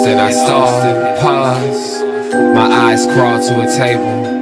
and I stall, pause. My eyes crawl to a table.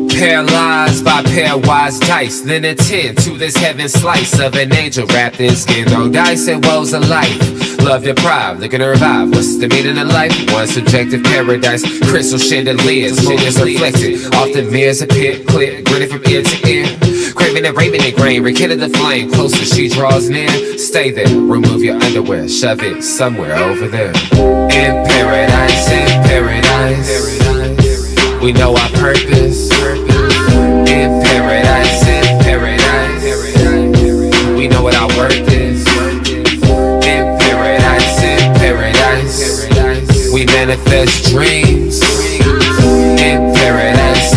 Paralyzed by pairwise dice, then attend to this heaven slice of an angel wrapped in skin. Throw dice and woes of life. Love deprived, looking to revive. What's the meaning of life? One subjective paradise. Crystal chandeliers, motives reflected. Often mirrors appear clear, grinning from ear to ear. Craving and raving and grain, rekindle the flame. Closer she draws near. Stay there, remove your underwear, shove it somewhere over there. In paradise, we know our purpose. In paradise, we know what our worth is. In paradise, we manifest dreams. In paradise,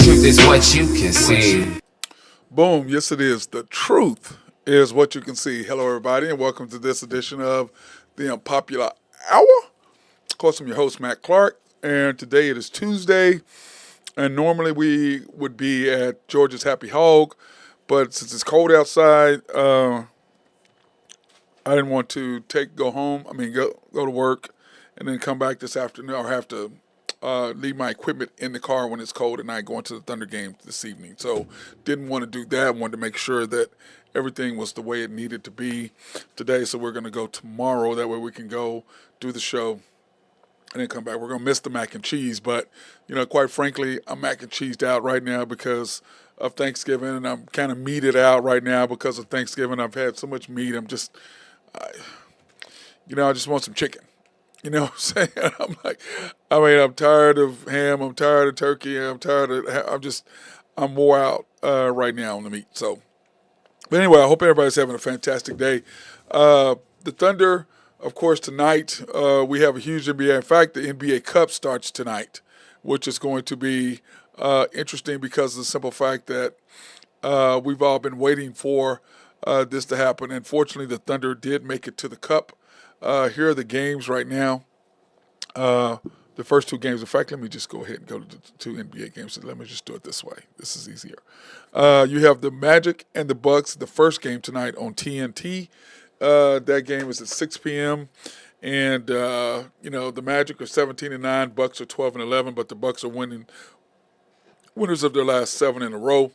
truth is what you can see. Boom, yes it is. The truth is what you can see. Hello everybody and welcome to this edition of the Unpopular Hour. Of course, I'm your host, Matt Clark, and today it is Tuesday. And normally we would be at George's Happy Hog, but since it's cold outside, I didn't want to go to work and then come back this afternoon or have to leave my equipment in the car when it's cold at night going to the Thunder game this evening. So didn't want to do that. Wanted to make sure that everything was the way it needed to be today. So we're going to go tomorrow. That way we can go do the show and then come back. We're going to miss the mac and cheese, but, quite frankly, I'm mac and cheesed out right now because of Thanksgiving, and I'm kind of meated out right now because of Thanksgiving. I've had so much meat. I just want some chicken. You know what I'm saying? I'm tired of ham. I'm tired of turkey. I'm wore out right now on the meat. So, but anyway, I hope everybody's having a fantastic day. The Thunder, of course, tonight we have a huge NBA. In fact, the NBA Cup starts tonight, which is going to be interesting because of the simple fact that we've all been waiting for this to happen. And fortunately, the Thunder did make it to the Cup. Here are the games right now. The first two games. In fact, let me just go ahead and go to the two NBA games. Let me just do it this way. This is easier. You have the Magic and the Bucks. The first game tonight on TNT. That game is at 6 p.m. And the Magic are 17-9, Bucks are 12-11, but the Bucks are winners of their last 7 in a row.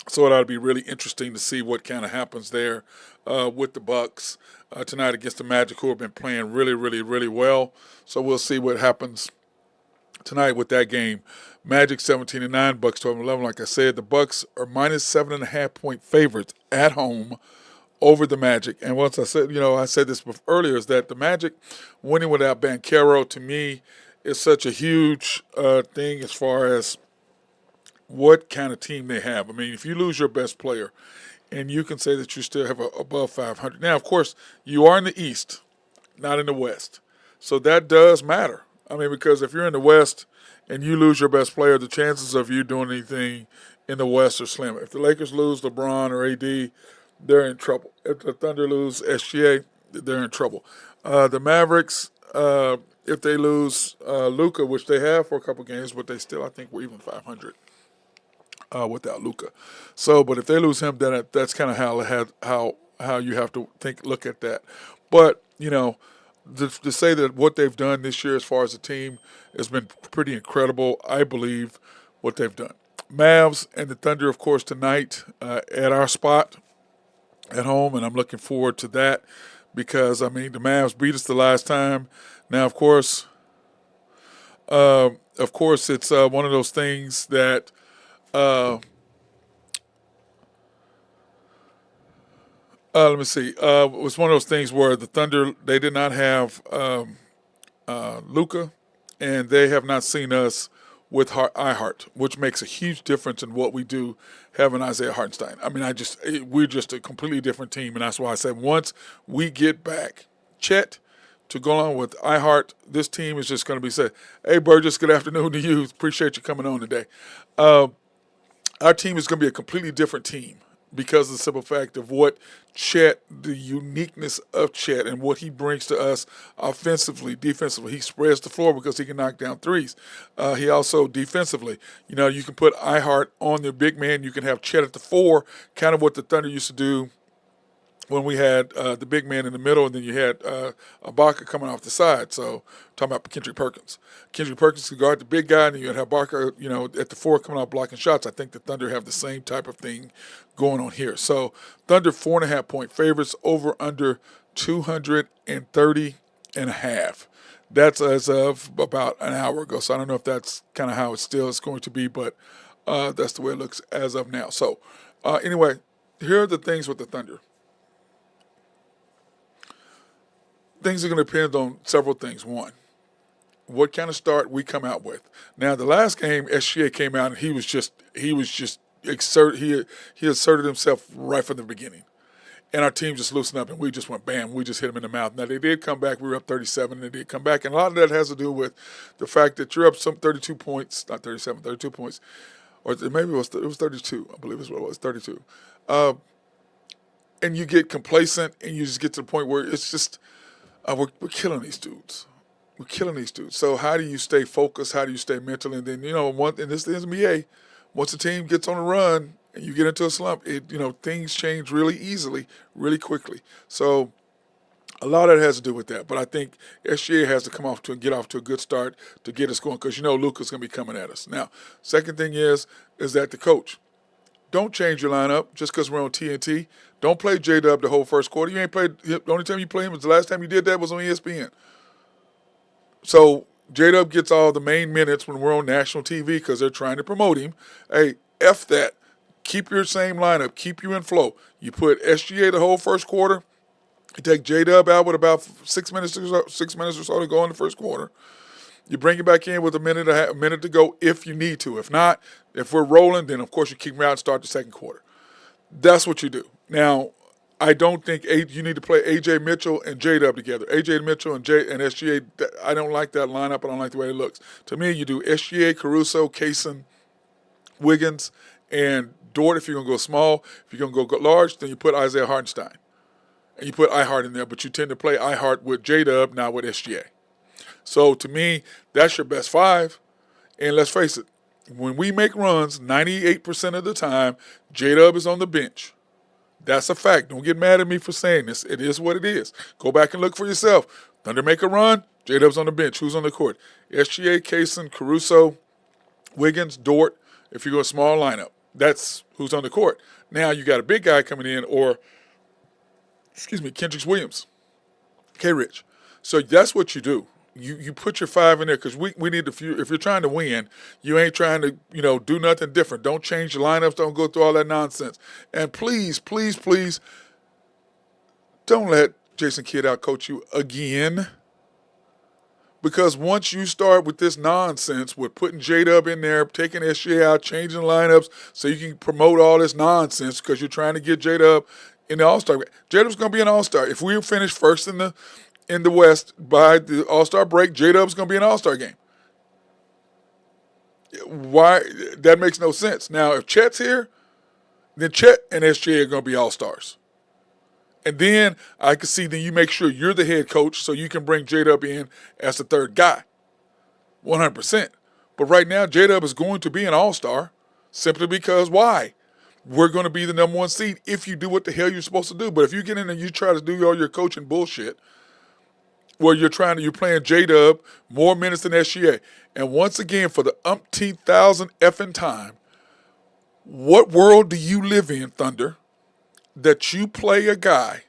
So it ought to be really interesting to see what kind of happens there with the Bucks tonight against the Magic, who have been playing really, really, really well. So we'll see what happens tonight with that game. Magic 17-9, Bucks 12-11. Like I said, the Bucks are minus 7.5 point favorites at home over the Magic. And once I said this earlier, is that the Magic winning without Banchero, to me, is such a huge thing as far as what kind of team they have. I mean, if you lose your best player and you can say that you still have above 500. Now, of course, you are in the East, not in the West. So that does matter. I mean, because if you're in the West and you lose your best player, the chances of you doing anything in the West are slim. If the Lakers lose LeBron or AD, they're in trouble. If the Thunder lose SGA, they're in trouble. The Mavericks, if they lose Luka, which they have for a couple games, but they still, I think, were even 500 without Luka. So, but if they lose him, then that's kind of how you have to look at that. But to say that what they've done this year as far as a team has been pretty incredible. I believe what they've done. Mavs and the Thunder, of course, tonight at our spot at home, and I'm looking forward to that because, the Mavs beat us the last time. Now, of course, it's one of those things that let me see. It was one of those things where the Thunder, they did not have Luka, and they have not seen us with iHeart, which makes a huge difference in what we do having Isaiah Hartenstein. We're just a completely different team, and that's why I said once we get back Chet to go along with iHeart, this team is just going to be said, hey, Burgess, good afternoon to you. Appreciate you coming on today. Our team is going to be a completely different team because of the simple fact of what Chet, the uniqueness of Chet and what he brings to us offensively, defensively. He spreads the floor because he can knock down threes. He also defensively, you can put iHeart on the big man. You can have Chet at the 4, kind of what the Thunder used to do when we had the big man in the middle, and then you had Ibaka coming off the side. So talking about Kendrick Perkins. Kendrick Perkins could guard the big guy, and then you have Ibaka, at the four coming out blocking shots. I think the Thunder have the same type of thing going on here. So Thunder 4.5-point favorites, over under 230.5. That's as of about an hour ago. So I don't know if that's kind of how it still is going to be, but that's the way it looks as of now. So anyway, here are the things with the Thunder. Things are going to depend on several things. One, what kind of start we come out with. Now, the last game, SGA came out and he asserted himself right from the beginning. And our team just loosened up and we just went bam, we just hit him in the mouth. Now, they did come back. We were up 37 and they did come back. And a lot of that has to do with the fact that you're up some 32 points, not 37, 32 points. Or maybe it was 32, I believe is what it was, 32. And you get complacent and you just get to the point where it's just, we're killing these dudes. We're killing these dudes. So how do you stay focused? How do you stay mental? And then, in this NBA, once the team gets on a run and you get into a slump, things change really easily, really quickly. So a lot of that has to do with that. But I think SGA has to get off to a good start to get us going because Luka's going to be coming at us. Now, second thing is that the coach. Don't change your lineup just because we're on TNT. Don't play J-Dub the whole first quarter. You ain't played. The only time you play him was the last time you did that was on ESPN. So J-Dub gets all the main minutes when we're on national TV because they're trying to promote him. Hey, F that. Keep your same lineup. Keep you in flow. You put SGA the whole first quarter. You take J-Dub out with about 6 minutes or so to go in the first quarter. You bring it back in with a minute to go if you need to. If not, if we're rolling, then of course you kick them out and start the second quarter. That's what you do. Now, I don't think you need to play A.J. Mitchell and J-Dub together. A.J. Mitchell and SGA, I don't like that lineup. I don't like the way it looks. To me, you do SGA, Caruso, Kaysen, Wiggins, and Dort if you're going to go small. If you're going to go large, then you put Isaiah Hartenstein. And you put I-Hart in there, but you tend to play I-Hart with J-Dub, not with SGA. So to me, that's your best five. And let's face it, when we make runs, 98% of the time, J-Dub is on the bench. That's a fact. Don't get mad at me for saying this. It is what it is. Go back and look for yourself. Thunder make a run, J-Dub's on the bench. Who's on the court? SGA, Kaysen, Caruso, Wiggins, Dort. If you go a small lineup, that's who's on the court. Now you got a big guy coming in, or, Kendrick Williams, K-Rich. So that's what you do. You put your five in there because we need if you're trying to win, you ain't trying to do nothing different. Don't change your lineups. Don't go through all that nonsense. And please, please, please, don't let Jason Kidd outcoach you again. Because once you start with this nonsense with putting J-Dub in there, taking SGA out, changing lineups so you can promote all this nonsense because you're trying to get J-Dub in the All-Star game. J-Dub's going to be an All-Star. If we finish first in the West by the All-Star break, J-Dub's going to be an All-Star game. Why? That makes no sense. Now, if Chet's here, then Chet and SGA are going to be All-Stars. And then I can see then you make sure you're the head coach so you can bring J-Dub in as the third guy. 100%. But right now, J-Dub is going to be an All-Star simply because why? We're going to be the number one seed if you do what the hell you're supposed to do. But if you get in and you try to do all your coaching bullshit, where you're playing J-Dub more minutes than SGA. And once again, for the umpteenth thousand effing time, what world do you live in, Thunder, that you play a guy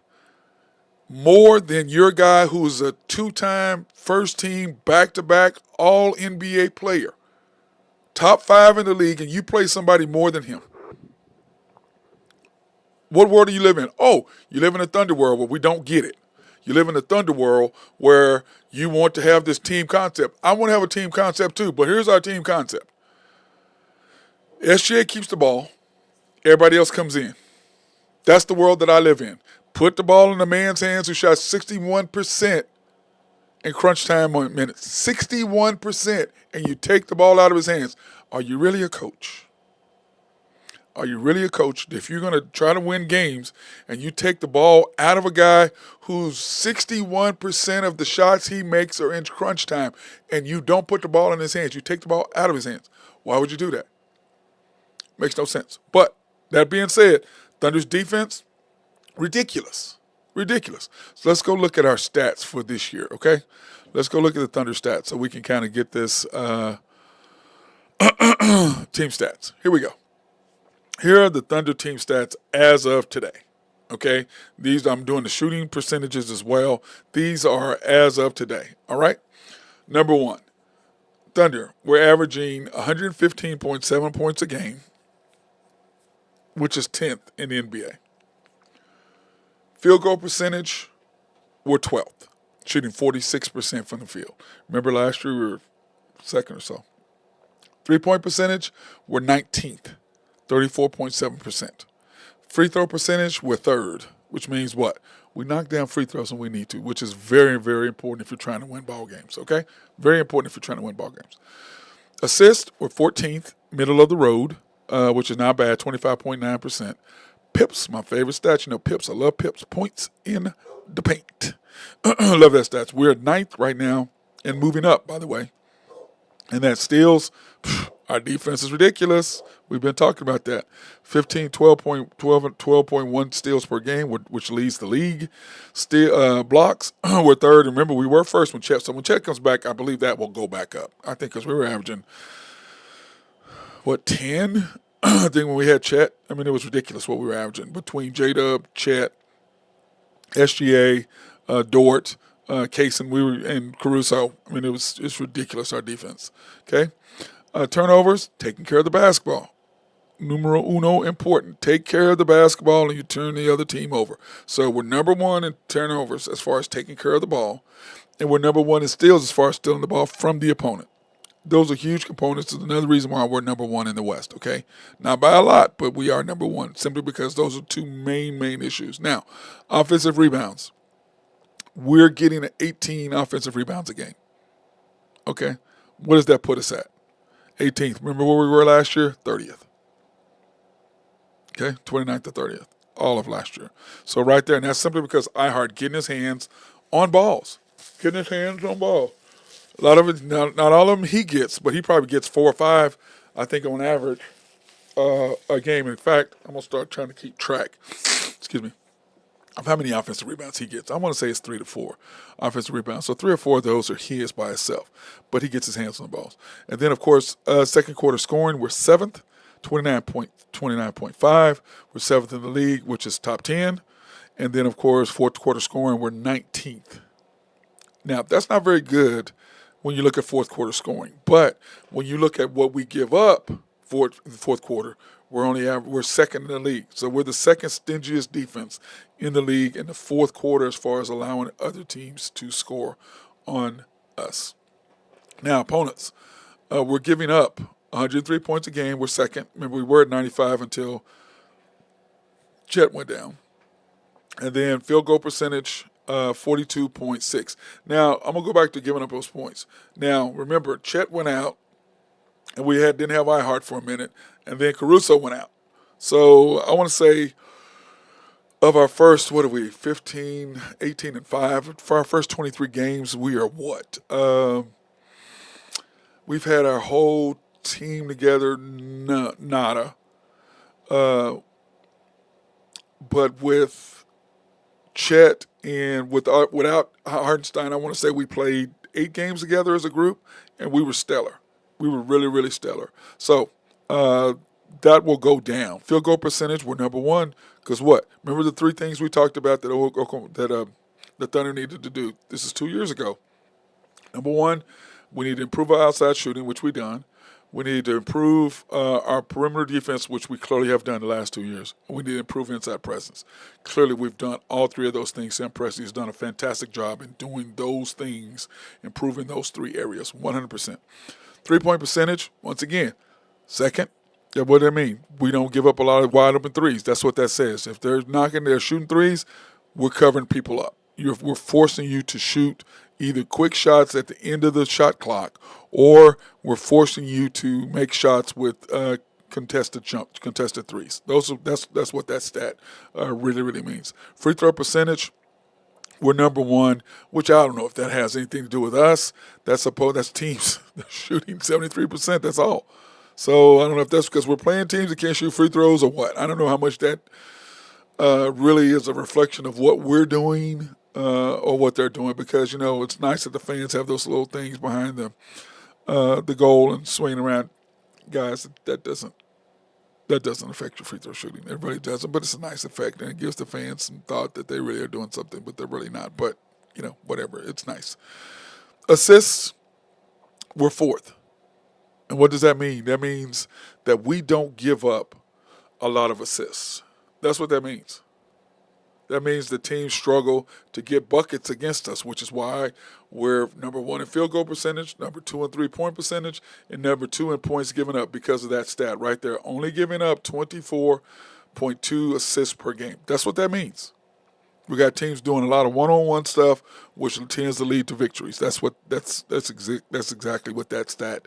more than your guy who's a two-time first-team, back-to-back all-NBA player, top 5 in the league, and you play somebody more than him? What world do you live in? Oh, you live in a Thunder world where we don't get it. You live in a Thunder world where you want to have this team concept. I want to have a team concept too, but here's our team concept. SGA keeps the ball. Everybody else comes in. That's the world that I live in. Put the ball in the man's hands who shot 61% in crunch time minutes. 61%, and you take the ball out of his hands. Are you really a coach? Are you really a coach? If you're going to try to win games and you take the ball out of a guy whose 61% of the shots he makes are in crunch time and you don't put the ball in his hands, you take the ball out of his hands. Why would you do that? Makes no sense. But that being said, Thunder's defense, Ridiculous. Ridiculous. So let's go look at our stats for this year, okay? Let's go look at the Thunder stats so we can kind of get this team stats. Here we go. Here are the Thunder team stats as of today. Okay, these I'm doing the shooting percentages as well. These are as of today. All right. Number one, Thunder. We're averaging 115.7 points a game, which is 10th in the NBA. Field goal percentage, we're 12th, shooting 46% from the field. Remember last year we were second or so. 3-point percentage, we're 19th, 34.7%. Free throw percentage, we're third, which means what? We knock down free throws when we need to, which is very, very important if you're trying to win ball games, okay? Very important if you're trying to win ball games. Assist, we're 14th, middle of the road, which is not bad, 25.9%. Pips, my favorite stat. You know, pips. I love pips. Points in the paint. Love that stats. We're at 9th right now and moving up, by the way. And that steals, our defense is ridiculous. We've been talking about that. 12.1 steals per game, which leads the league. Blocks, we're third. Remember, we were first when Chet. So when Chet comes back, I believe that will go back up. I think because we were averaging, 10? I think when we had Chet, I mean, it was ridiculous what we were averaging between J-Dub, Chet, SGA, Dort, Kaysen, and Caruso. I mean, it's ridiculous, our defense. Okay? Turnovers, taking care of the basketball. Numero uno, important. Take care of the basketball and you turn the other team over. So we're number one in turnovers as far as taking care of the ball, and we're number one in steals as far as stealing the ball from the opponent. Those are huge components. It's another reason why we're number one in the West, okay? Not by a lot, but we are number one simply because those are two main issues. Now, offensive rebounds. We're getting 18 offensive rebounds a game, okay? What does that put us at? 18th. Remember where we were last year? 30th. Okay, 29th to 30th, all of last year. So right there, and that's simply because iHeart getting his hands on balls. Getting his hands on balls. A lot of it, not all of them he gets, but he probably gets 4 or 5, I think, on average, a game. In fact, I'm going to start trying to keep track, of how many offensive rebounds he gets. I want to say it's 3 to 4 offensive rebounds. So 3 or 4 of those are his by himself, but he gets his hands on the balls. And then, of course, second quarter scoring, we're 7th, 29.5. We're 7th in the league, which is top 10. And then, of course, fourth quarter scoring, we're 19th. Now, that's not very good when you look at fourth quarter scoring. But when you look at what we give up for the fourth quarter, we're second in the league. So we're the second stingiest defense in the league in the fourth quarter as far as allowing other teams to score on us. Now, opponents, we're giving up 103 points a game. We're second. Remember, we were at 95 until Chet went down. And then field goal percentage, 42.6. Now, I'm going to go back to giving up those points. Now, remember, Chet went out, and we didn't have iHeart for a minute, and then Caruso went out. So I want to say of our first, 15, 18, and 5, for our first 23 games, we are what? We've had our whole team together, nada. But with Chet and without Hartenstein, I want to say we played 8 games together as a group, and we were stellar. We were really, really stellar. So that will go down. Field goal percentage, we're number one. Because what? Remember the 3 things we talked about that the Thunder needed to do? This is 2 years ago. Number one, we need to improve our outside shooting, which we've done. We need to improve our perimeter defense, which we clearly have done the last 2 years. We need to improve inside presence. Clearly, we've done all 3 of those things. Sam Presti has done a fantastic job in doing those things, improving those 3 areas, 100%. 3-point percentage, once again, second. What does that mean? We don't give up a lot of wide open threes. That's what that says. If they're shooting threes, we're covering people up. We're forcing you to shoot either quick shots at the end of the shot clock, or we're forcing you to make shots with contested threes. That's what that stat really, really means. Free throw percentage, we're number one, which I don't know if that has anything to do with us. That's teams shooting 73%. That's all. So I don't know if that's because we're playing teams that can't shoot free throws or what. I don't know how much that really is a reflection of what we're doing or what they're doing. Because it's nice that the fans have those little things behind the goal and swinging around. Guys, that doesn't affect your free throw shooting. Everybody doesn't, but it's a nice effect, and it gives the fans some thought that they really are doing something, but they're really not. But whatever, it's nice. Assists, we're fourth. And what does that mean? That means that we don't give up a lot of assists. That's what that means. That means the teams struggle to get buckets against us, which is why we're number one in field goal percentage, number two in three-point percentage, and number two in points given up because of that stat right there. Only giving up 24.2 assists per game. That's what that means. We got teams doing a lot of one-on-one stuff, which tends to lead to victories. That's exactly what that stat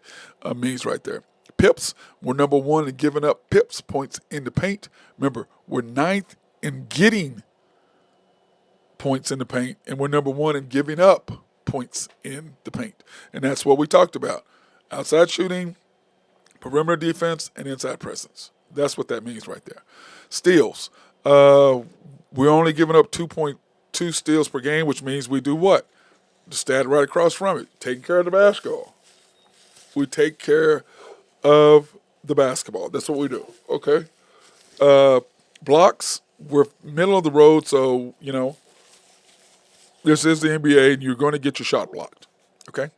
means right there. Pips, we're number one in giving up pips, points in the paint. Remember, we're ninth in getting points in the paint, and we're number one in giving up points in the paint. And that's what we talked about. Outside shooting, perimeter defense, and inside presence. That's what that means right there. Steals. We're only giving up 2.2 steals per game, which means we do what? The stat right across from it, taking care of the basketball. We take care of the basketball. That's what we do, okay? Blocks, we're middle of the road, so, this is the NBA, and you're going to get your shot blocked, okay?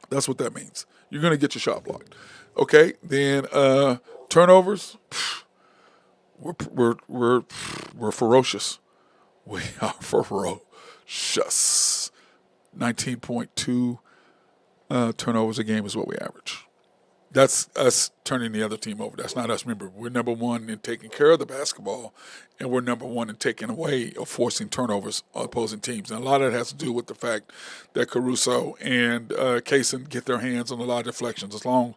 That's what that means. You're going to get your shot blocked, okay? Then turnovers, we're ferocious. We are ferocious. 19.2 turnovers a game is what we average. That's us turning the other team over. That's not us. Remember, we're number one in taking care of the basketball, and we're number one in taking away or forcing turnovers on opposing teams. And a lot of that has to do with the fact that Caruso and Kaysen get their hands on a lot of deflections, along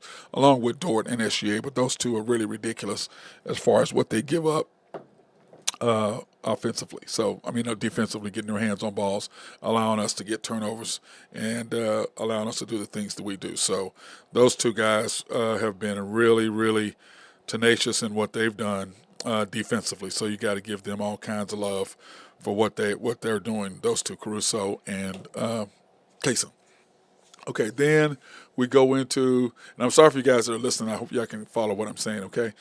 with Dort and SGA. But those two are really ridiculous as far as what they give up offensively. So, defensively, getting their hands on balls, allowing us to get turnovers, and allowing us to do the things that we do. So those two guys have been really, really tenacious in what they've done defensively. So you got to give them all kinds of love for what they're doing, those two, Caruso and Kaysen. Okay, then we go into, and I'm sorry for you guys that are listening. I hope y'all can follow what I'm saying, okay?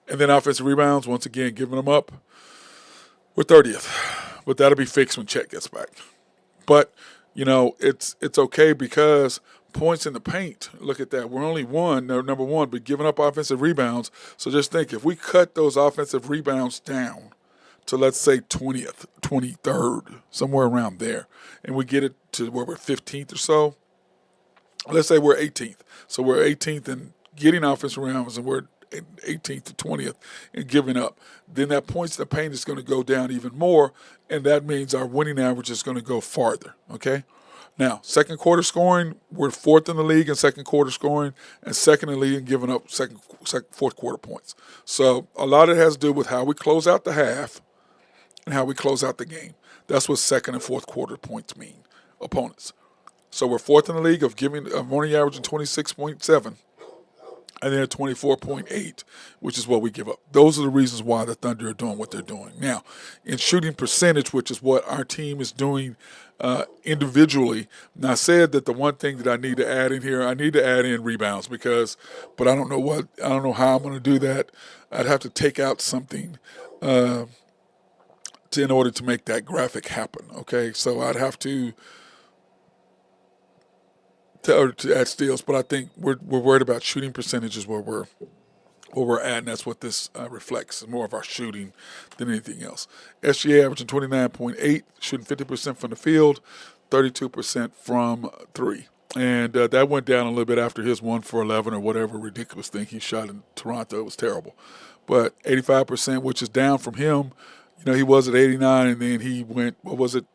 And then offensive rebounds, once again, giving them up. We're 30th, but that'll be fixed when Chet gets back. But, it's okay because points in the paint, look at that. We're only number one, but giving up offensive rebounds. So just think, if we cut those offensive rebounds down to, let's say, 20th, 23rd, somewhere around there, and we get it to where we're 15th or so, let's say we're 18th. So we're 18th in getting offensive rebounds, and we're 18th to 20th in giving up. Then that points in the paint is going to go down even more, and that means our winning average is going to go farther, okay? Now, second quarter scoring, we're fourth in the league in second quarter scoring and second in the league in giving up fourth quarter points. So a lot of it has to do with how we close out the half and how we close out the game. That's what second and fourth quarter points mean, opponents. So we're fourth in the league of only averaging 26.7. And then 24.8, which is what we give up. Those are the reasons why the Thunder are doing what they're doing. Now, in shooting percentage, which is what our team is doing individually, and I said that the one thing that I need to add in here, I need to add in rebounds but I don't know how I'm going to do that. I'd have to take out something in order to make that graphic happen, okay? So I'd have to add steals, but I think we're worried about shooting percentages where we're at, and that's what this reflects. It's more of our shooting than anything else. SGA averaging 29.8, shooting 50% from the field, 32% from three. And that went down a little bit after his 1 for 11 or whatever ridiculous thing he shot in Toronto. It was terrible. But 85%, which is down from him. He was at 89, and then he went,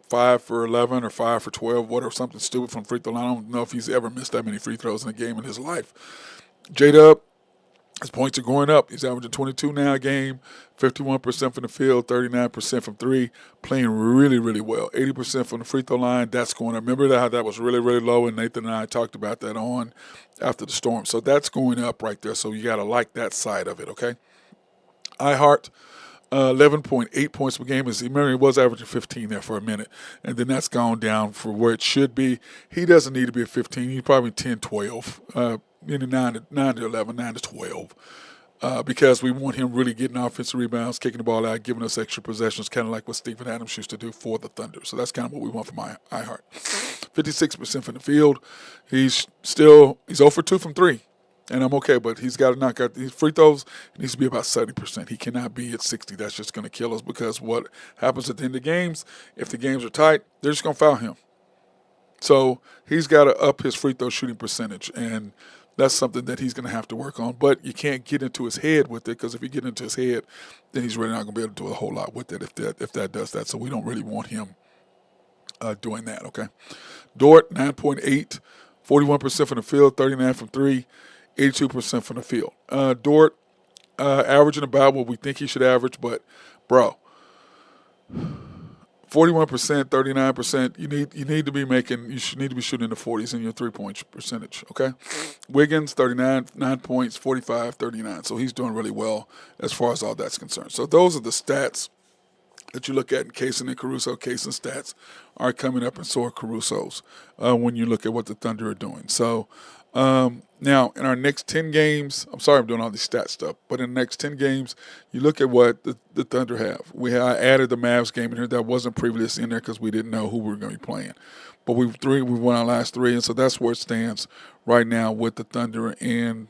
5 for 11 or 5 for 12, whatever, something stupid from free throw line. I don't know if he's ever missed that many free throws in a game in his life. J-Dub, his points are going up. He's averaging 22 now a game, 51% from the field, 39% from three, playing really, really well. 80% from the free throw line, that's going up. Remember how that was really, really low, and Nathan and I talked about that on after the storm. So that's going up right there, so you got to like that side of it, okay? iHeart. 11.8 points per game. As he was averaging 15 there for a minute, and then that's gone down for where it should be. He doesn't need to be at 15. He's probably 10, 12, in the 9 to 11, 9 to 12. Because we want him really getting offensive rebounds, kicking the ball out, giving us extra possessions, kind of like what Steven Adams used to do for the Thunder. So that's kind of what we want from iHeart. 56% from the field. He's 0 for 2 from 3. And I'm okay, but he's got to knock out these free throws. It needs to be about 70%. He cannot be at 60. That's just going to kill us, because what happens at the end of games, if the games are tight, they're just going to foul him. So he's got to up his free throw shooting percentage, and that's something that he's going to have to work on. But you can't get into his head with it, because if you get into his head, then he's really not going to be able to do a whole lot with it if that does that. So we don't really want him doing that, okay? Dort, 9.8, 41% from the field, 39 from 3. 82% from the field. Dort averaging about what we think he should average, but bro, 41%, 39%. You need to be making. You should need to be shooting in the 40s in your 3-point percentage. Okay, Wiggins 39, 9 points, 45, 39. So he's doing really well as far as all that's concerned. So those are the stats that you look at in Kaysen and Caruso. Kaysen's stats are coming up, and so are Caruso's when you look at what the Thunder are doing. So. Now, in our next 10 games, I'm sorry I'm doing all this stat stuff, but in the next 10 games, you look at what the Thunder have. I added the Mavs game in here that wasn't previously in there because we didn't know who we were going to be playing. But we won our last 3, and so that's where it stands right now with the Thunder and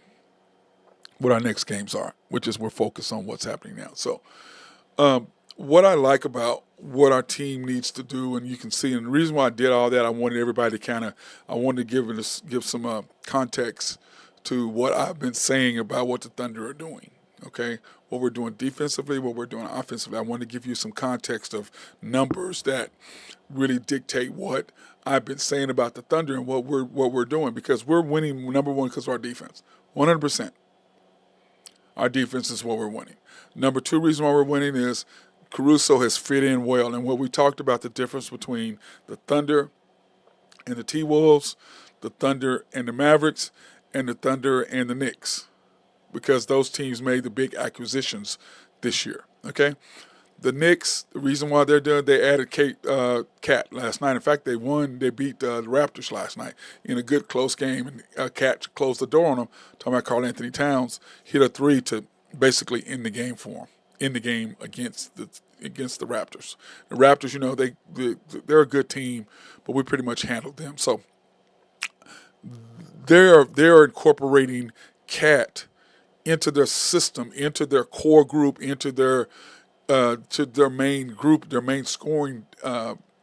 what our next games are, which is we're focused on what's happening now. So what I like about what our team needs to do, and you can see, and the reason why I did all that, I wanted everybody to I wanted to give some context to what I've been saying about what the Thunder are doing, okay? What we're doing defensively, what we're doing offensively. I want to give you some context of numbers that really dictate what I've been saying about the Thunder and what we're doing, because we're winning, number one, because of our defense, 100%. Our defense is what we're winning. Number 2 reason why we're winning is Caruso has fit in well, and what we talked about, the difference between the Thunder and the T-Wolves, the Thunder and the Mavericks, and the Thunder and the Knicks, because those teams made the big acquisitions this year, okay? The Knicks, the reason why they're doing, they added Cat last night. In fact, they beat the Raptors last night in a good close game, and Cat closed the door on them. Talking about Karl Anthony Towns, hit a 3 to basically end the game for him. In the game against the Raptors. The Raptors, you know, they're a good team, but we pretty much handled them. So they're incorporating Cat into their system, into their core group, into their to their main group, their main scoring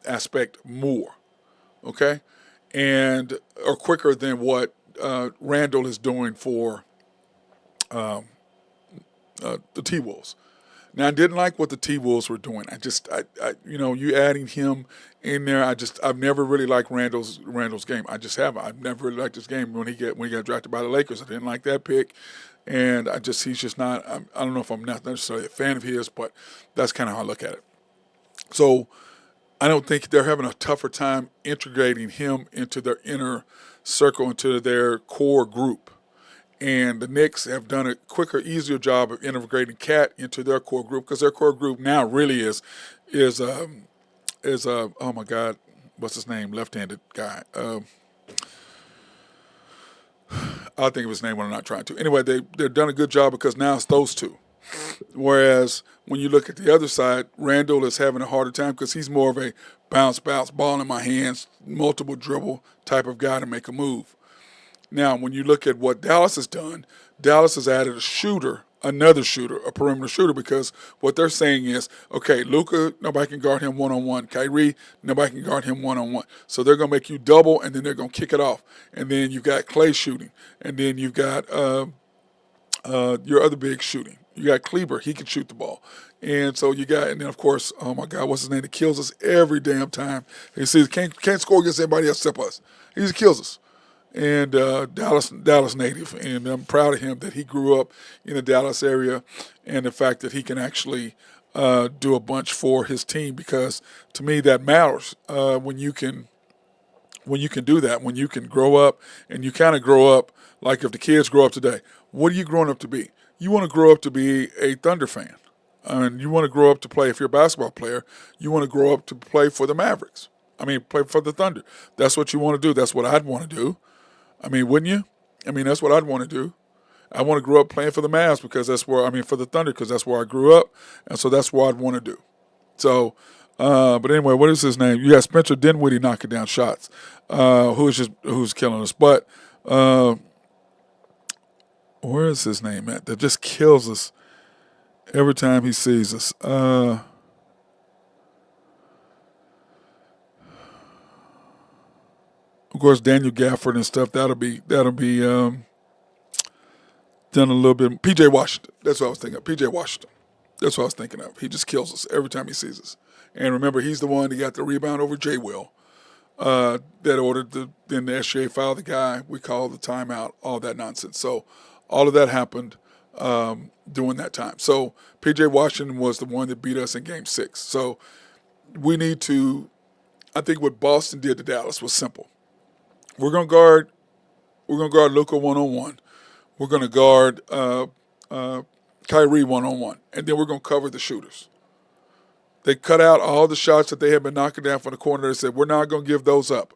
aspect more, okay, and or quicker than what Randall is doing for the T-Wolves. Now, I didn't like what the T-Wolves were doing. You adding him in there, I've never really liked Randall's game. I just haven't. I've never really liked his game when he got drafted by the Lakers. I didn't like that pick, and he's just not. I don't know if I'm not necessarily a fan of his, but that's kind of how I look at it. So, I don't think they're having a tougher time integrating him into their inner circle, into their core group. And the Knicks have done a quicker, easier job of integrating Cat into their core group, because their core group now really is oh my God, what's his name? Left-handed guy. I'll think of his name when I'm not trying to. Anyway, they've done a good job, because now it's those two. Whereas when you look at the other side, Randall is having a harder time, because he's more of a bounce, ball in my hands, multiple dribble type of guy to make a move. Now, when you look at what Dallas has done, Dallas has added another shooter, a perimeter shooter, because what they're saying is, okay, Luka, nobody can guard him one-on-one. Kyrie, nobody can guard him one-on-one. So they're going to make you double, and then they're going to kick it off. And then you've got Clay shooting. And then you've got your other big shooting. You got Kleber, he can shoot the ball. And so and then, of course, oh my God, what's his name? That kills us every damn time. He says, can't score against anybody else except us. He just kills us. And Dallas native, and I'm proud of him that he grew up in the Dallas area, and the fact that he can actually do a bunch for his team, because to me that matters when you can do that, when you can grow up, and you kind of grow up like if the kids grow up today. What are you growing up to be? You want to grow up to be a Thunder fan, And you want to grow up to play, if you're a basketball player, you want to grow up to play for the Mavericks. I mean, play for the Thunder. That's what you want to do. That's what I'd want to do. I mean, wouldn't you? I mean, that's what I'd want to do. I want to grow up playing for the Mavs because that's where, I mean, for the Thunder because that's where I grew up. And so that's what I'd want to do. So, but anyway, what is his name? You got Spencer Dinwiddie knocking down shots, who's killing us. But where is his name at? That just kills us every time he sees us. Of course, Daniel Gafford and stuff. That'll be done a little bit. P.J. Washington. That's what I was thinking of. P.J. Washington. That's what I was thinking of. He just kills us every time he sees us. And remember, he's the one that got the rebound over J. Will. That ordered then the SGA fouled the guy. We called the timeout. All that nonsense. So all of that happened during that time. So P.J. Washington was the one that beat us in Game 6. So we need to. I think what Boston did to Dallas was simple. We're gonna guard Luka 1-on-1. We're gonna guard Kyrie 1-on-1, and then we're gonna cover the shooters. They cut out all the shots that they had been knocking down from the corner and said, we're not gonna give those up.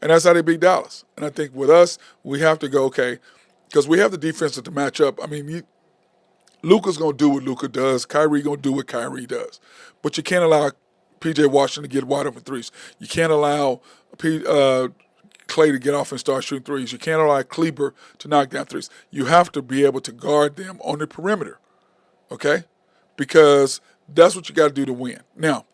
And that's how they beat Dallas. And I think with us, we have to go, okay, because we have the defense to match up. I mean, Luka's gonna do what Luka does. Kyrie gonna do what Kyrie does. But you can't allow P.J. Washington to get wide open threes. You can't allow Clay to get off and start shooting threes. You can't allow Kleber to knock down threes. You have to be able to guard them on the perimeter, okay? Because that's what you got to do to win. Now,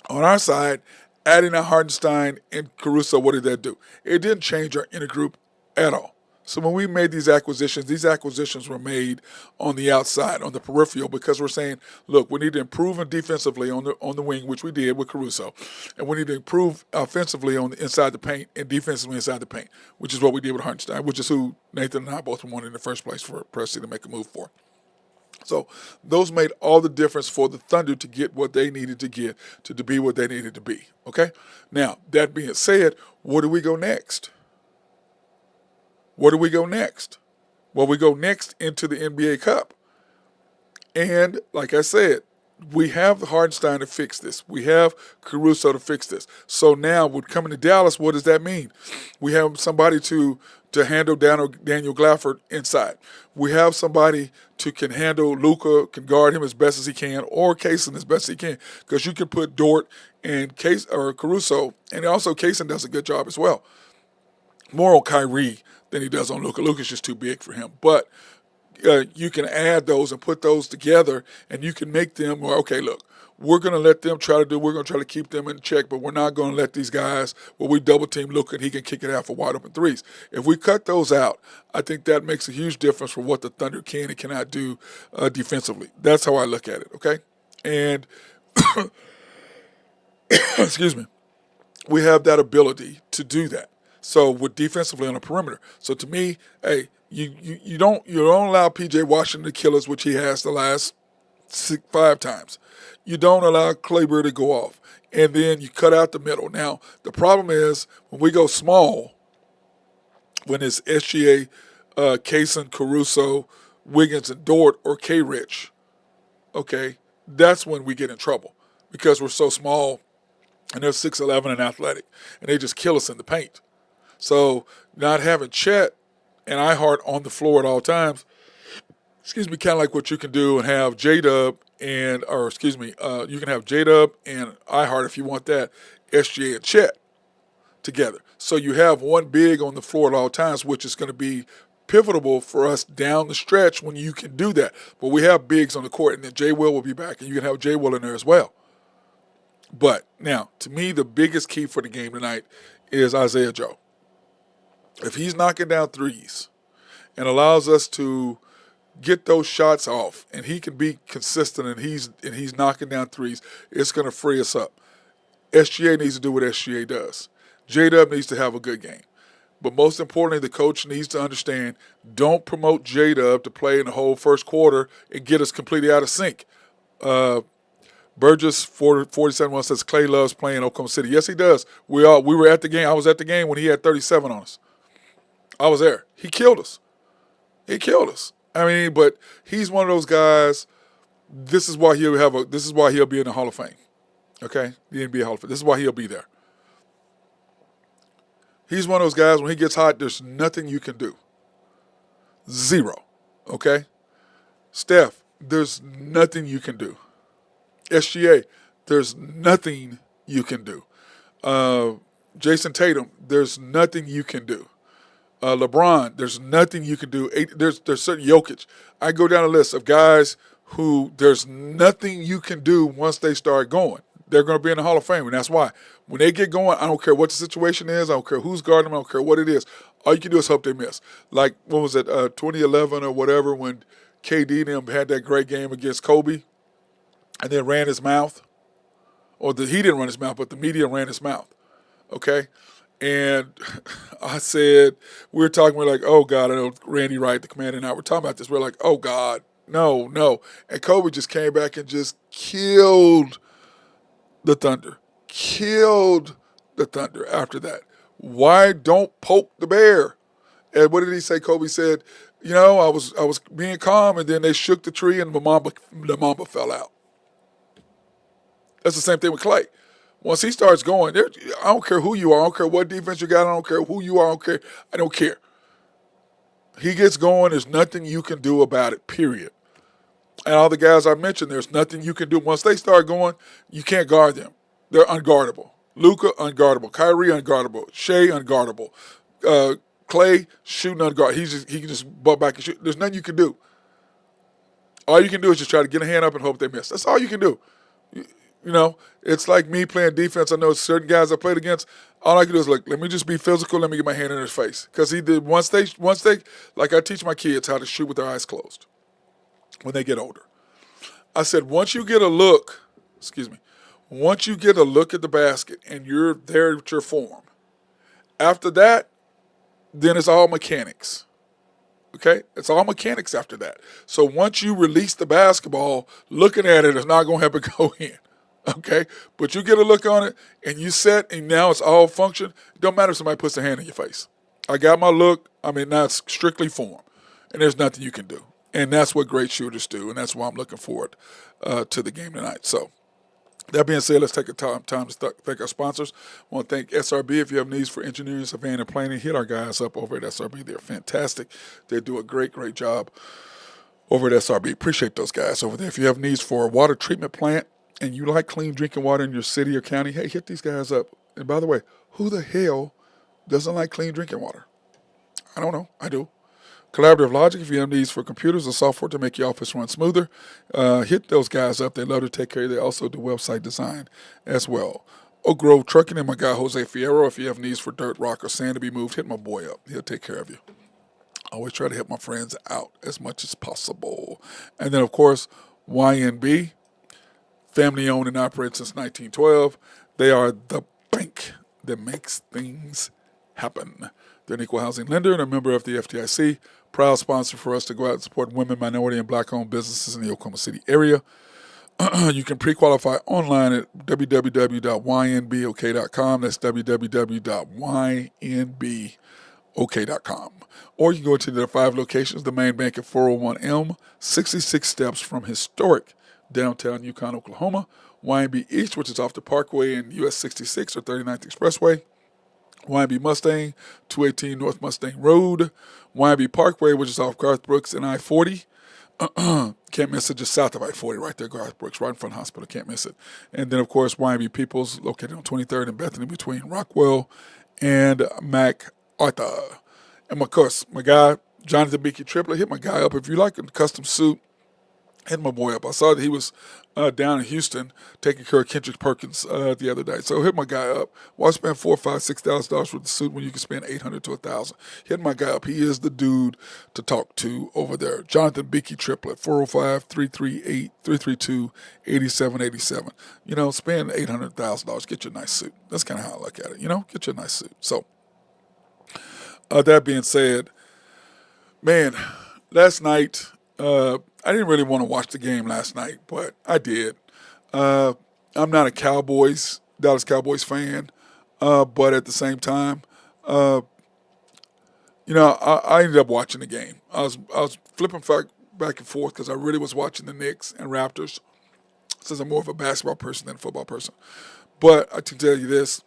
on our side, adding out Hartenstein and Caruso, what did that do? It didn't change our inner group at all. So when we made these acquisitions were made on the outside, on the peripheral, because we're saying, look, we need to improve defensively on the wing, which we did with Caruso, and we need to improve offensively on the inside the paint and defensively inside the paint, which is what we did with Hartenstein, which is who Nathan and I both wanted in the first place for Presti to make a move for. So those made all the difference for the Thunder to get what they needed to get to be what they needed to be. Okay. Now that being said, where do we go next? Where do we go next? Well, we go next into the NBA Cup. And like I said, we have Hardenstein to fix this. We have Caruso to fix this. So now, with coming to Dallas, what does that mean? We have somebody to handle Daniel Gafford inside. We have somebody can handle Luka, can guard him as best as he can, or Kaysen as best as he can, because you can put Dort and Caruso, and also Kaysen does a good job as well. More on Kyrie than he does on Luka. Luka's just too big for him. But you can add those and put those together, and you can make them, well, okay, look, we're going to let them we're going to try to keep them in check, but we're not going to let these guys, we double team Luka and he can kick it out for wide open threes. If we cut those out, I think that makes a huge difference for what the Thunder can and cannot do defensively. That's how I look at it, okay? And, excuse me, we have that ability to do that. So with defensively on the perimeter. So to me, hey, you don't allow P.J. Washington to kill us, which he has the last 5 times. You don't allow Kleber to go off. And then you cut out the middle. Now, the problem is when we go small, when it's SGA, Kaysen, Caruso, Wiggins, and Dort, or K-Rich, okay, that's when we get in trouble because we're so small and they're 6'11" and athletic, and they just kill us in the paint. So not having Chet and iHeart on the floor at all times, kind of like what you can do and have J-Dub you can have J-Dub and iHeart if you want that, SGA and Chet together. So you have one big on the floor at all times, which is going to be pivotal for us down the stretch when you can do that. But we have bigs on the court, and then J. Will be back, and you can have J. Will in there as well. But now, to me, the biggest key for the game tonight is Isaiah Joe. If he's knocking down threes and allows us to get those shots off, and he can be consistent, and he's knocking down threes, it's going to free us up. SGA needs to do what SGA does. J-Dub needs to have a good game. But most importantly, the coach needs to understand, don't promote J-Dub to play in the whole first quarter and get us completely out of sync. Burgess 47 says Clay loves playing Oklahoma City. Yes, he does. We were at the game. I was at the game when he had 37 on us. I was there. He killed us. I mean, but he's one of those guys This is why he'll have a. This is why he'll be in the Hall of Fame. Okay, the NBA Hall of Fame. This is why he'll be there. He's one of those guys. When he gets hot, there's nothing you can do. Zero. Okay. Steph, there's nothing you can do. SGA, there's nothing you can do. Jason Tatum, there's nothing you can do. LeBron, there's nothing you can do. There's certain Jokic. I go down a list of guys who there's nothing you can do once they start going. They're going to be in the Hall of Fame, and that's why. When they get going, I don't care what the situation is. I don't care who's guarding them. I don't care what it is. All you can do is hope they miss. Like, what was it, 2011 or whatever, when KD and them had that great game against Kobe and then ran his mouth. He didn't run his mouth, but the media ran his mouth. Okay? And I said, we were talking, we're like, oh, God, I know Randy Wright, the commander, and I were talking about this. We're like, oh, God, no. And Kobe just came back and just killed the Thunder. Killed the Thunder after that. Why don't poke the bear? And what did he say? Kobe said, I was being calm, and then they shook the tree, and the mamba fell out. That's the same thing with Clay. Once he starts going, I don't care who you are. I don't care what defense you got. I don't care who you are. I don't care. He gets going. There's nothing you can do about it, period. And all the guys I mentioned, there's nothing you can do. Once they start going, you can't guard them. They're unguardable. Luka, unguardable. Kyrie, unguardable. Shea, unguardable. Clay, shooting unguardable. He can just butt back and shoot. There's nothing you can do. All you can do is just try to get a hand up and hope they miss. That's all you can do. It's like me playing defense. I know certain guys I played against. All I can do is let me just be physical. Let me get my hand in his face. Because once they, like I teach my kids how to shoot with their eyes closed when they get older. I said, once you get a look at the basket and you're there at your form, after that, then it's all mechanics. Okay? It's all mechanics after that. So once you release the basketball, looking at it is not going to have it go in. Okay? But you get a look on it and you set, and now it's all function. It don't matter if somebody puts their hand in your face. I got my look. Now it's strictly form. And there's nothing you can do. And that's what great shooters do. And that's why I'm looking forward to the game tonight. So that being said, let's take a time to thank our sponsors. I want to thank SRB. If you have needs for engineering, surveying, and planning, hit our guys up over at SRB. They're fantastic. They do a great job over at SRB. Appreciate those guys over there. If you have needs for a water treatment plant and you like clean drinking water in your city or county, hey, hit these guys up. And by the way, who the hell doesn't like clean drinking water? I don't know. I do. Collaborative Logic, if you have needs for computers or software to make your office run smoother, hit those guys up. They love to take care of you. They also do website design as well. Oak Grove Trucking and my guy Jose Fierro, if you have needs for dirt, rock, or sand to be moved, hit my boy up. He'll take care of you. I always try to help my friends out as much as possible. And then, of course, YNB, family owned and operated since 1912. They are the bank that makes things happen. They're an equal housing lender and a member of the FDIC. Proud sponsor for us to go out and support women, minority, and black-owned businesses in the Oklahoma City area. You can pre-qualify online at www.ynbok.com. That's www.ynbok.com. Or you can go to their 5 locations, the main bank at 401 Elm, 66 steps from historic downtown Yukon, Oklahoma. YNB East, which is off the Parkway and US 66 or 39th Expressway. YNB Mustang, 218 North Mustang Road. YNB Parkway, which is off Garth Brooks and I-40. Can't miss it, just south of I-40, right there, Garth Brooks, right in front of the hospital. Can't miss it. And then, of course, YNB Peoples, located on 23rd and Bethany between Rockwell and MacArthur. And, of course, my guy, Jonathan Beakey Triplet, hit my guy up. If you like a custom suit, hit my boy up. I saw that he was down in Houston taking care of Kendrick Perkins the other day. So hit my guy up. Why spend $4,000, $5,000, $6,000 for the suit when you can spend $800 to $1,000? Hit my guy up. He is the dude to talk to over there. Jonathan Beakey Triplet, 405-332-8787. Spend $800,000. Get you a nice suit. That's kind of how I look at it. Get you a nice suit. So that being said, man, last night, I didn't really want to watch the game last night, but I did. I'm not a Dallas Cowboys fan, but at the same time, I ended up watching the game. I was flipping back and forth because I really was watching the Knicks and Raptors since I'm more of a basketball person than a football person. But I can tell you this,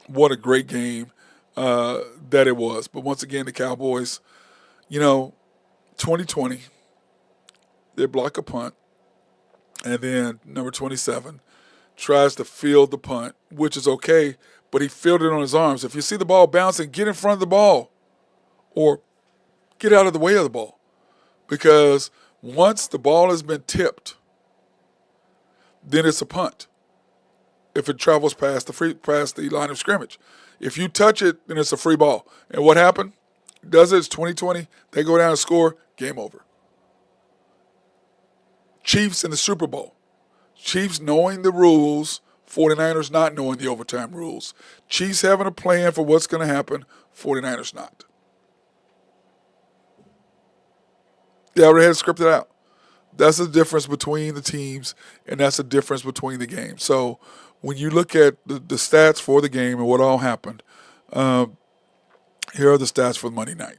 what a great game that it was. But once again, the Cowboys, 2020, they block a punt, and then number 27 tries to field the punt, which is okay, but he fielded it on his arms. If you see the ball bouncing, get in front of the ball or get out of the way of the ball. Because once the ball has been tipped, then it's a punt if it travels past the line of scrimmage. If you touch it, then it's a free ball. And what happened? Does it? It's 2020. They go down and score. Game over. Chiefs in the Super Bowl. Chiefs knowing the rules. 49ers not knowing the overtime rules. Chiefs having a plan for what's going to happen. 49ers not. They already had it scripted out. That's the difference between the teams, and that's the difference between the games. So when you look at the stats for the game and what all happened, here are the stats for Monday night.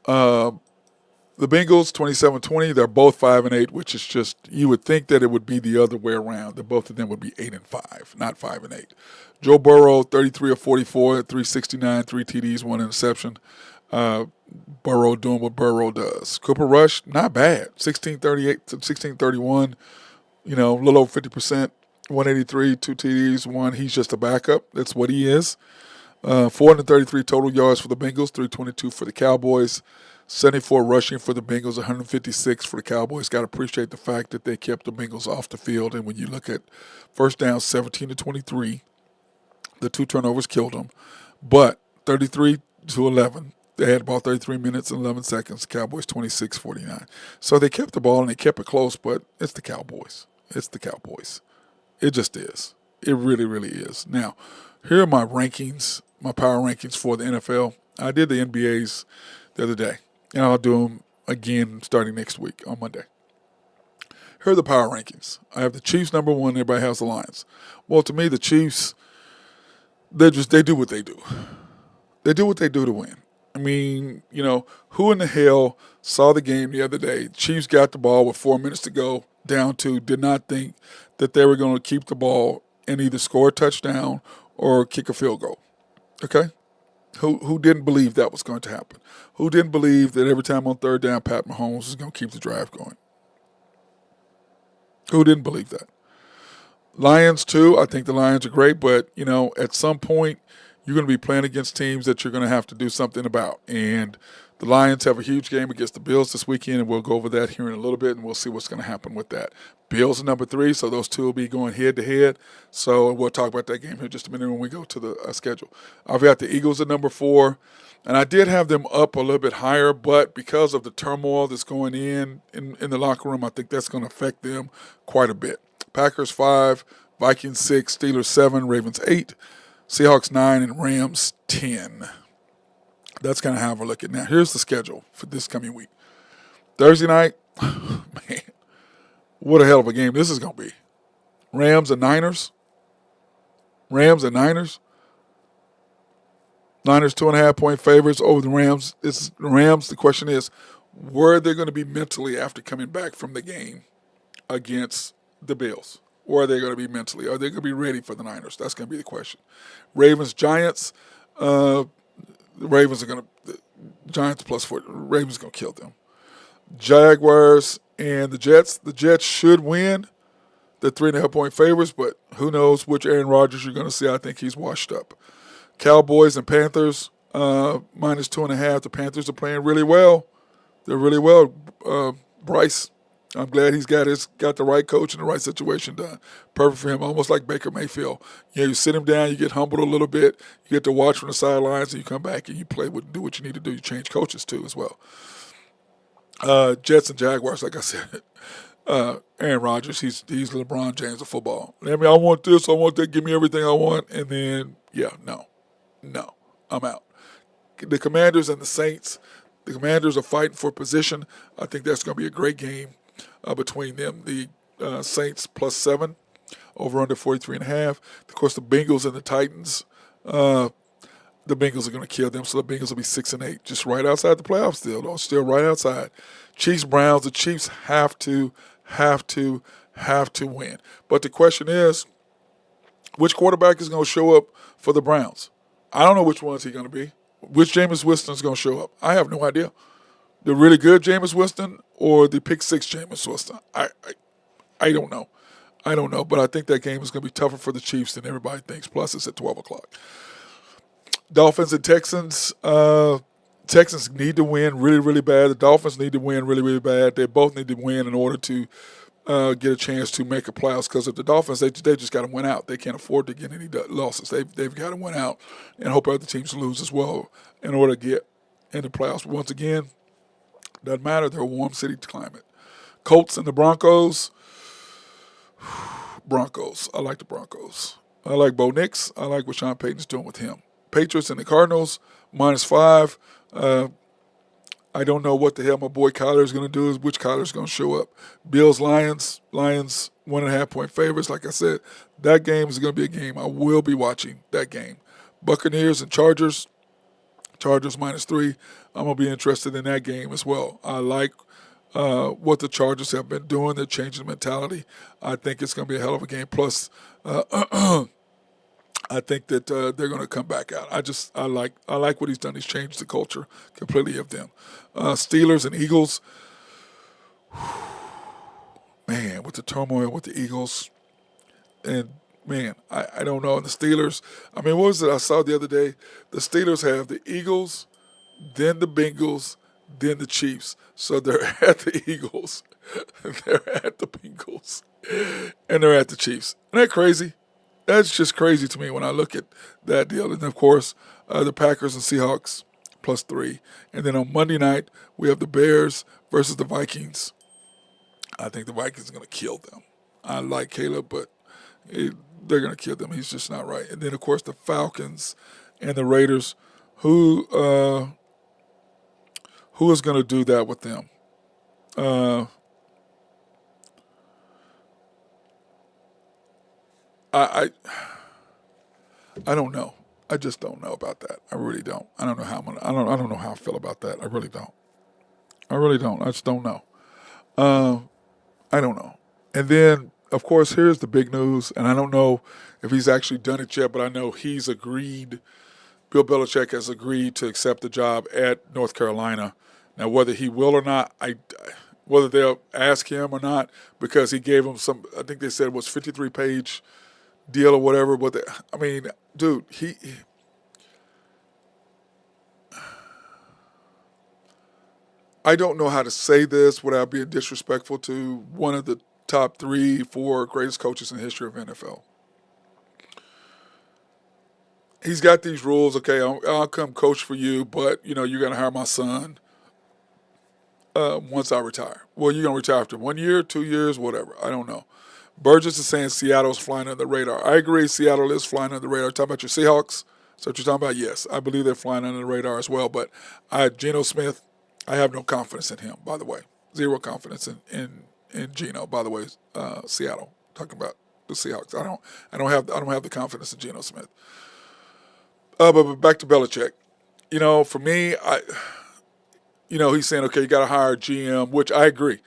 The Bengals, 27-20, they're both 5-8, which is just, you would think that it would be the other way around, that both of them would be 8-5, not 5-8. Joe Burrow, 33 of 44, 369, 3 TDs, 1 interception. Burrow doing what Burrow does. Cooper Rush, not bad. 1638 to 1631, a little over 50%, 183, 2 TDs, 1. He's just a backup. That's what he is. 433 total yards for the Bengals, 322 for the Cowboys. 74 rushing for the Bengals, 156 for the Cowboys. Got to appreciate the fact that they kept the Bengals off the field. And when you look at first down, 17-23, the 2 turnovers killed them. But 33-11, they had about 33 minutes and 11 seconds. Cowboys 26-49. So they kept the ball and they kept it close, but it's the Cowboys. It's the Cowboys. It just is. It really, really is. Now, here are my rankings, my power rankings for the NFL. I did the NBA's the other day, and I'll do them again starting next week on Monday. Here are the power rankings. I have the Chiefs number 1. Everybody has the Lions. Well, to me, the Chiefs, they do what they do. They do what they do to win. I mean, who in the hell saw the game the other day? Chiefs got the ball with 4 minutes to go, down 2, did not think that they were going to keep the ball and either score a touchdown or kick a field goal. Okay? Who didn't believe that was going to happen? Who didn't believe that every time on third down, Pat Mahomes was going to keep the drive going? Who didn't believe that? Lions, too. I think the Lions are great, but, at some point, you're going to be playing against teams that you're going to have to do something about. And the Lions have a huge game against the Bills this weekend, and we'll go over that here in a little bit, and we'll see what's going to happen with that. Bills are number 3, so those two will be going head-to-head. So we'll talk about that game here in just a minute when we go to the schedule. I've got the Eagles at number 4, and I did have them up a little bit higher, but because of the turmoil that's going in the locker room, I think that's going to affect them quite a bit. Packers 5, Vikings 6, Steelers 7, Ravens 8, Seahawks 9, and Rams 10. That's kind of how we're looking. Now, here's the schedule for this coming week. Thursday night, man, what a hell of a game this is going to be. Rams and Niners. Niners 2.5-point favorites over the Rams. The Rams, the question is, where are they going to be mentally after coming back from the game against the Bills? Where are they going to be mentally? Are they going to be ready for the Niners? That's going to be the question. Ravens, Giants. The Ravens are going to – Giants +4. Ravens are going to kill them. Jaguars and the Jets. The Jets should win. They're 3.5-point favorites, but who knows which Aaron Rodgers you're going to see. I think he's washed up. Cowboys and Panthers, -2.5. The Panthers are playing really well. They're really well. Bryce, I'm glad he's got the right coach and the right situation done. Perfect for him, almost like Baker Mayfield. You sit him down, you get humbled a little bit, you get to watch from the sidelines, and you come back and you do what you need to do. You change coaches too as well. Jets and Jaguars, like I said. Aaron Rodgers, he's LeBron James of football. I mean, I want this, I want that, give me everything I want, and then, no, I'm out. The Commanders and the Saints, the Commanders are fighting for position. I think that's going to be a great game between them. The Saints +7, over under 43.5. Of course, the Bengals and the Titans. The the Bengals are going to kill them. So the Bengals will be 6-8, just right outside the playoffs still, though. Still right outside. Chiefs, Browns, the Chiefs have to win. But the question is, which quarterback is going to show up for the Browns? I don't know which one's he going to be. Which Jameis Winston is going to show up? I have no idea. The really good Jameis Winston or the pick six Jameis Winston? I don't know. I don't know, but I think that game is going to be tougher for the Chiefs than everybody thinks. Plus, it's at 12 o'clock. Dolphins and Texans. Texans need to win really, really bad. The Dolphins need to win really, really bad. They both need to win in order to get a chance to make a playoffs. Because if the Dolphins, they just got to win out. They can't afford to get any losses. They've got to win out and hope other teams lose as well in order to get in the playoffs. But once again, doesn't matter. They're a warm city climate. Colts and the Broncos. Broncos. I like the Broncos. I like Bo Nix. I like what Sean Payton's doing with him. Patriots and the Cardinals, -5. I don't know what the hell my boy Kyler is going to do, which Kyler is going to show up. Bills, Lions 1.5 point favorites. Like I said, that game is going to be a game I will be watching that game. Buccaneers and Chargers -3. I'm going to be interested in that game as well. I like what the Chargers have been doing. They're changing the mentality. I think it's going to be a hell of a game. Plus, I think that they're going to come back out. I like what he's done. He's changed the culture completely of them. Steelers and Eagles. Man, with the turmoil with the Eagles, and man, I don't know. And the Steelers. I mean, what was it I saw the other day? The Steelers have the Eagles, then the Bengals, then the Chiefs. So they're at the Eagles, they're at the Bengals, and they're at the Chiefs. Isn't that crazy? That's just crazy to me when I look at that deal. And, of course, the Packers and Seahawks +3. And then on Monday night, we have the Bears versus the Vikings. I think the Vikings are going to kill them. I like Caleb, but they're going to kill them. He's just not right. And then, of course, the Falcons and the Raiders. Who is going to do that with them? I don't know. I just don't know about that. I really don't. I don't know how I don't know how I feel about that. I really don't. I just don't know. I don't know. And then, of course, here's the big news. And I don't know if he's actually done it yet, but I know he's agreed. Bill Belichick has agreed to accept the job at North Carolina. Now, whether he will or not, whether they'll ask him or not, because he gave him some. I think they said it was 53-page. Deal or whatever, but I mean, dude, I don't know how to say this without being disrespectful to one of the top 3, 4 greatest coaches in the history of NFL. He's got these rules. Okay, I'll come coach for you, but you're gonna hire my son once I retire. Well, you're gonna retire after 1 year, 2 years, whatever. I don't know. Burgess is saying Seattle's flying under the radar. I agree, Seattle is flying under the radar. Talking about your Seahawks? Is that what you're talking about? Yes, I believe they're flying under the radar as well. But Geno Smith, I have no confidence in him, by the way. Zero confidence in Geno, by the way. Seattle, talking about the Seahawks. I don't have the confidence in Geno Smith. But back to Belichick. For me, he's saying, okay, you got to hire a GM, which I agree.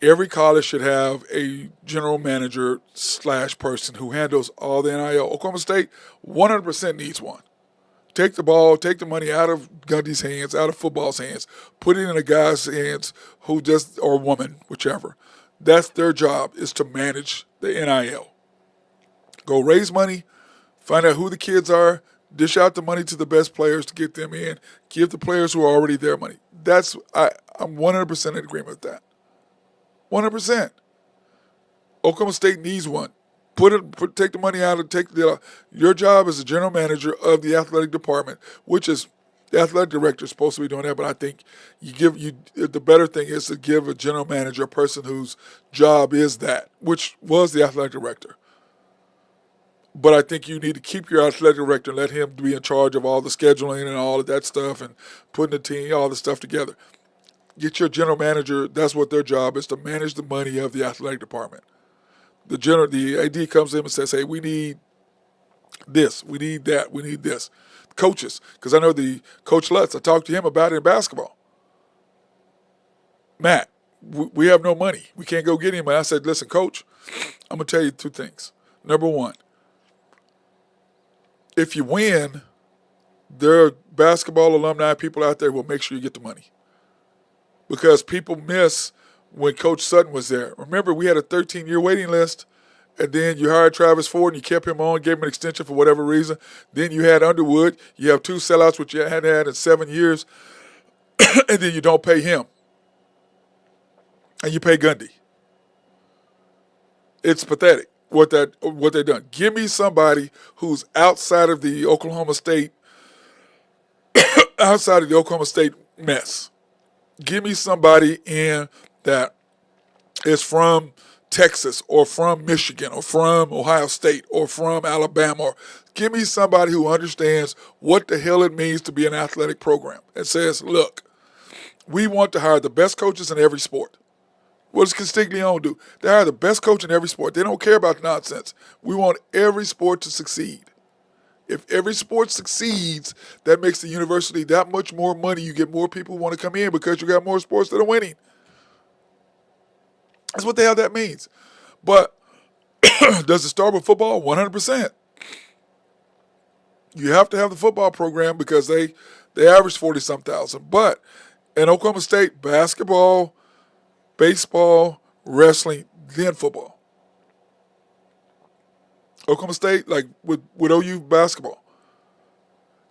Every college should have a general manager / person who handles all the NIL. Oklahoma State 100% needs one. Take the ball, take the money out of Gundy's hands, out of football's hands, put it in a guy's hands or a woman, whichever. That's their job, is to manage the NIL. Go raise money, find out who the kids are, dish out the money to the best players to get them in, give the players who are already there money. I'm 100% in agreement with that. 100%. Oklahoma State needs one. Take the money out and your job as a general manager of the athletic department, which is the athletic director is supposed to be doing that, but I think the better thing is to give a general manager, a person whose job is that, which was the athletic director. But I think you need to keep your athletic director and let him be in charge of all the scheduling and all of that stuff and putting the team, all the stuff together. Get your general manager, that's what their job is, to manage the money of the athletic department. The AD comes in and says, hey, we need this, we need that, we need this. The coaches, because I know the Coach Lutz, I talked to him about it in basketball. Matt, we have no money. We can't go get him. And I said, listen, Coach, I'm going to tell you two things. Number one, if you win, there are basketball alumni people out there will make sure you get the money. Because people miss when Coach Sutton was there. Remember, we had a 13-year waiting list, and then you hired Travis Ford and you kept him on, gave him an extension for whatever reason. Then you had Underwood. You have 2 sellouts, which you hadn't had in 7 years, and then you don't pay him. And you pay Gundy. It's pathetic what they've done. Give me somebody who's outside of the Oklahoma State mess. Give me somebody in that is from Texas or from Michigan or from Ohio State or from Alabama. Or give me somebody who understands what the hell it means to be an athletic program and says, look, we want to hire the best coaches in every sport. What does Castiglione do? They hire the best coach in every sport. They don't care about nonsense. We want every sport to succeed. If every sport succeeds, that makes the university that much more money. You get more people who want to come in because you got more sports that are winning. That's what the hell that means. But does it start with football? 100%. You have to have the football program because they average 40-some thousand. But in Oklahoma State, basketball, baseball, wrestling, then football. Oklahoma State, like with OU basketball,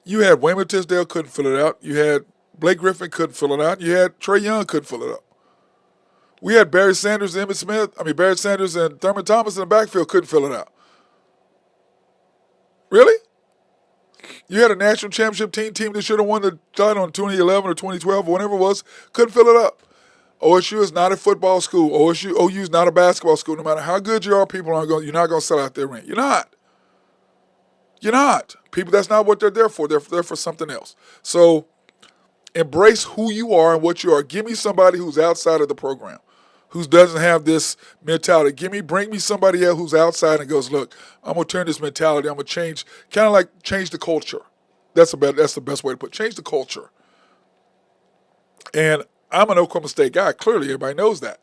you had Wayman Tisdale couldn't fill it out. You had Blake Griffin couldn't fill it out. You had Trey Young couldn't fill it out. We had Barry Sanders and Barry Sanders and Thurman Thomas in the backfield couldn't fill it out. Really? You had a national championship team that should have won the title in 2011 or 2012 or whatever it was, couldn't fill it up. OSU is not a football school. OU is not a basketball school. No matter how good you are, you're not going to sell out their rent. You're not. You're not. People, that's not what they're there for. They're there for something else. So embrace who you are and what you are. Give me somebody who's outside of the program, who doesn't have this mentality. Bring me somebody else who's outside and goes, look, I'm going to turn this mentality. I'm going to change the culture. That's the best way to put it. Change the culture. And I'm an Oklahoma State guy. Clearly, everybody knows that.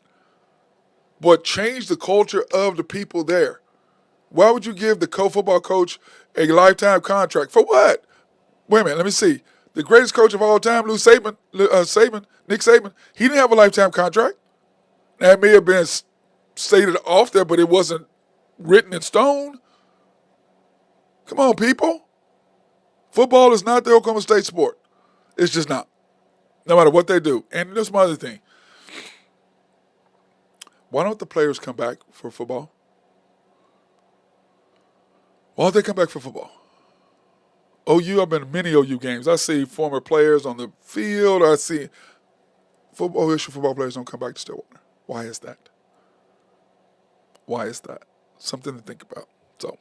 But change the culture of the people there. Why would you give the football coach a lifetime contract? For what? Wait a minute, let me see. The greatest coach of all time, Nick Saban, he didn't have a lifetime contract. Now, it may have been stated off there, but it wasn't written in stone. Come on, people. Football is not the Oklahoma State sport. It's just not. No matter what they do. And there's one other thing. Why don't the players come back for football? Why don't they come back for football? OU, I've been to many OU games. I see former players on the field. I see OSU football players don't come back to Stillwater. Why is that? Why is that? Something to think about. So,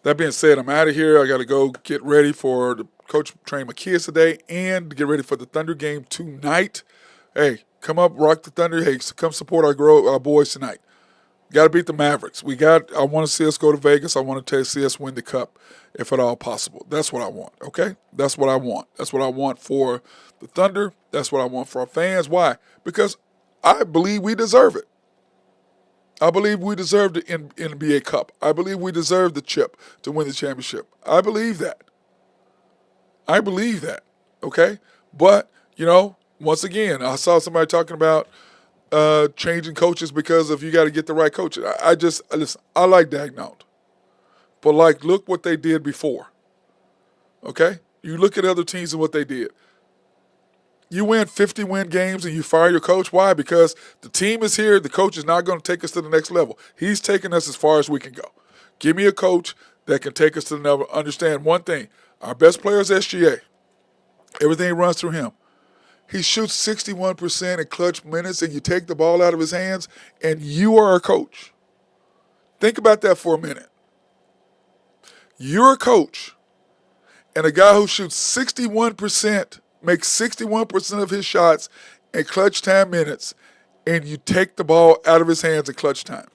that being said, I'm out of here. I got to go get ready for the coach train my kids today and get ready for the Thunder game tonight. Hey, come up, rock the Thunder. Hey, come support our boys tonight. Got to beat the Mavericks. I want to see us go to Vegas. I want to see us win the cup, if at all possible. That's what I want, okay? That's what I want. That's what I want for the Thunder. That's what I want for our fans. Why? Because I believe we deserve it. I believe we deserve the NBA Cup. I believe we deserve the chip to win the championship. I believe that. Okay? But, once again, I saw somebody talking about changing coaches because you got to get the right coach. Listen, I like Dagnall. But, look what they did before. Okay? You look at other teams and what they did. You win 50-win games and you fire your coach. Why? Because the team is here. The coach is not going to take us to the next level. He's taking us as far as we can go. Give me a coach that can take us to the level. Understand one thing. Our best player is SGA. Everything runs through him. He shoots 61% in clutch minutes, and you take the ball out of his hands, and you are a coach. Think about that for a minute. You're a coach, and a guy who shoots 61%, makes 61% of his shots in clutch time minutes, and you take the ball out of his hands in clutch time,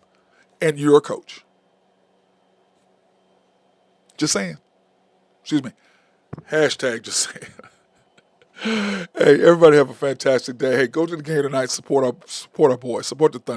and you're a coach. Just saying. Excuse me. Hashtag just saying. Hey, everybody have a fantastic day. Hey, go to the game tonight. Support our boys. Support the Thunder.